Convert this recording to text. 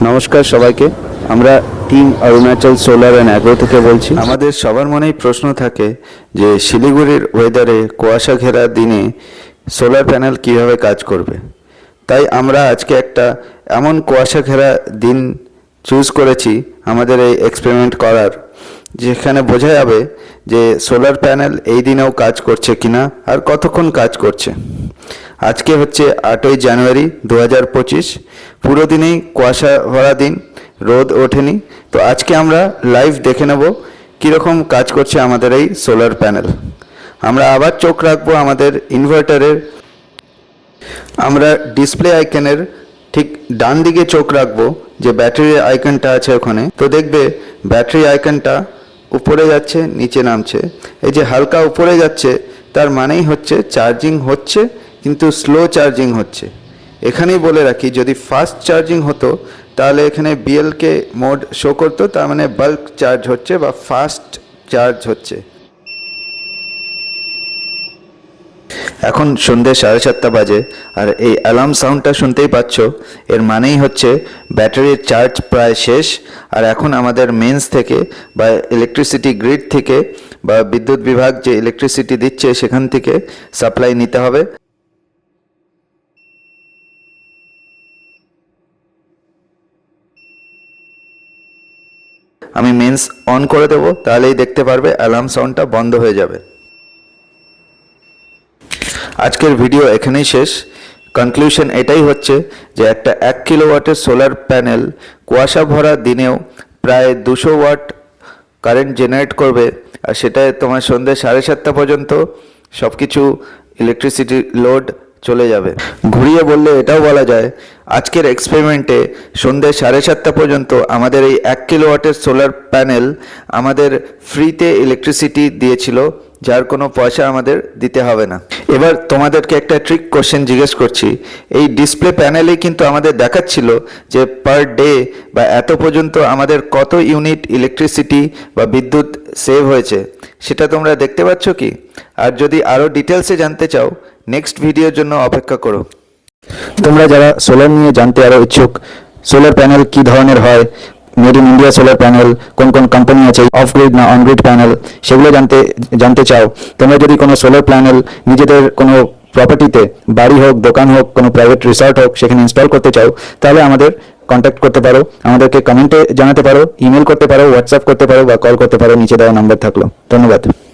নমস্কার সবাইকে। আমরা team Arunachal solar and agro থেকে বলছি। আমাদের সবার মনেই প্রশ্ন থাকে যে শিলিগুড়ির ওয়েদারে কুয়াশা ঘেরা দিনে সোলার প্যানেল কিভাবে কাজ করবে। তাই আমরা আজকে একটা এমন কুয়াশা ঘেরা দিন চুজ করেছি আমাদের এই এক্সপেরিমেন্ট করার, যেখানে বোঝা যাবে যে সোলার প্যানেল এই দিনেও কাজ করছে কিনা আর কতক্ষণ কাজ করছে। আজকে হচ্ছে 8ই জানুয়ারি 2025। পুরো দিনেই কুয়াশা ভরা দিন, রোদ ওঠেনি। তো আজকে আমরা লাইভ দেখে নেব কীরকম কাজ করছে আমাদের এই সোলার প্যানেল। আমরা আবার চোখ রাখবো আমাদের ইনভার্টারের, আমরা ডিসপ্লে আইকনের ঠিক ডান দিকে চোখ রাখবো, যে ব্যাটারি আইকনটা আছে ওখানে। তো দেখবে ব্যাটারি আইকনটা উপরে যাচ্ছে নিচে নামছে। এই যে হালকা উপরে যাচ্ছে তার মানেই হচ্ছে চার্জিং হচ্ছে, কিন্তু স্লো চার্জিং হচ্ছে। এখানেই বলে রাখি, যদি ফাস্ট চার্জিং হতো তাহলে এখানে বিএলকে মোড শো করতো, তার মানে বাল্ক চার্জ হচ্ছে বা ফাস্ট চার্জ হচ্ছে। এখন সন্ধ্যে 7:30 বাজে, আর এই অ্যালার্ম সাউন্ডটা শুনতেই পাচ্ছ, এর মানেই হচ্ছে ব্যাটারির চার্জ প্রায় শেষ। আর এখন আমাদের মেন্স থেকে বা ইলেকট্রিসিটি গ্রিড থেকে বা বিদ্যুৎ বিভাগ যে ইলেকট্রিসিটি দিচ্ছে সেখান থেকে সাপ্লাই নিতে হবে। আমি মেন্স অন করে দেবো, তাহলেই দেখতে পারবে অ্যালার্ম সাউন্ডটা বন্ধ হয়ে যাবে। আজকের ভিডিও এখানেই শেষ। কনক্লুশন এটাই হচ্ছে যে একটা 1 কিলোওয়াটের সোলার প্যানেল কুয়াশা ভরা দিনেও প্রায় 200 ওয়াট কারেন্ট জেনারেট করবে, আর সেটায় তোমার সন্ধ্যে 7:30 পর্যন্ত সব কিছু ইলেকট্রিসিটি লোড চলে যাবে। ঘুরিয়ে বললে এটাও বলা যায়, আজকের এক্সপেরিমেন্টে সন্ধ্যে 7:30 পর্যন্ত আমাদের এই 1 কিলোওয়াটের সোলার প্যানেল আমাদের ফ্রিতে ইলেকট্রিসিটি দিয়েছিল, যার কোনো পয়সা আমাদের দিতে হবে না। এবার তোমাদেরকে একটা ট্রিক কোশ্চেন জিজ্ঞেস করছি। এই ডিসপ্লে প্যানেলেই কিন্তু আমাদের দেখাচ্ছিল যে পার ডে বা এত পর্যন্ত আমাদের কত ইউনিট ইলেকট্রিসিটি বা বিদ্যুৎ সেভ হয়েছে, সেটা তোমরা দেখতে পাচ্ছ কি? আর যদি আরও ডিটেলসে জানতে চাও, নেক্সট ভিডিওর জন্য অপেক্ষা করো। তোমরা যারা সোলার নিয়ে জানতে আরো ইচ্ছুক, সোলার প্যানেল কি ধরনের হয়, made in India solar panel, কোন কোন কোম্পানি আছে, অফ গ্রিড না অন গ্রিড প্যানেল, সেগুলো জানতে চাও, তোমরা যদি কোনো সোলার প্যানেল নিজেদের কোনো প্রপার্টিতে, বাড়ি হোক, দোকান হোক, কোনো প্রাইভেট রিসর্ট হোক, সেখানে ইনস্টল করতে চাও, তাহলে আমাদের কন্ট্যাক্ট করতে পারো, আমাদেরকে কমেন্টে জানাতে পারো, ইমেল করতে পারো, হোয়াটসঅ্যাপ করতে পারো বা কল করতে পারো, নিচে দেওয়া নাম্বার থাকলো। ধন্যবাদ।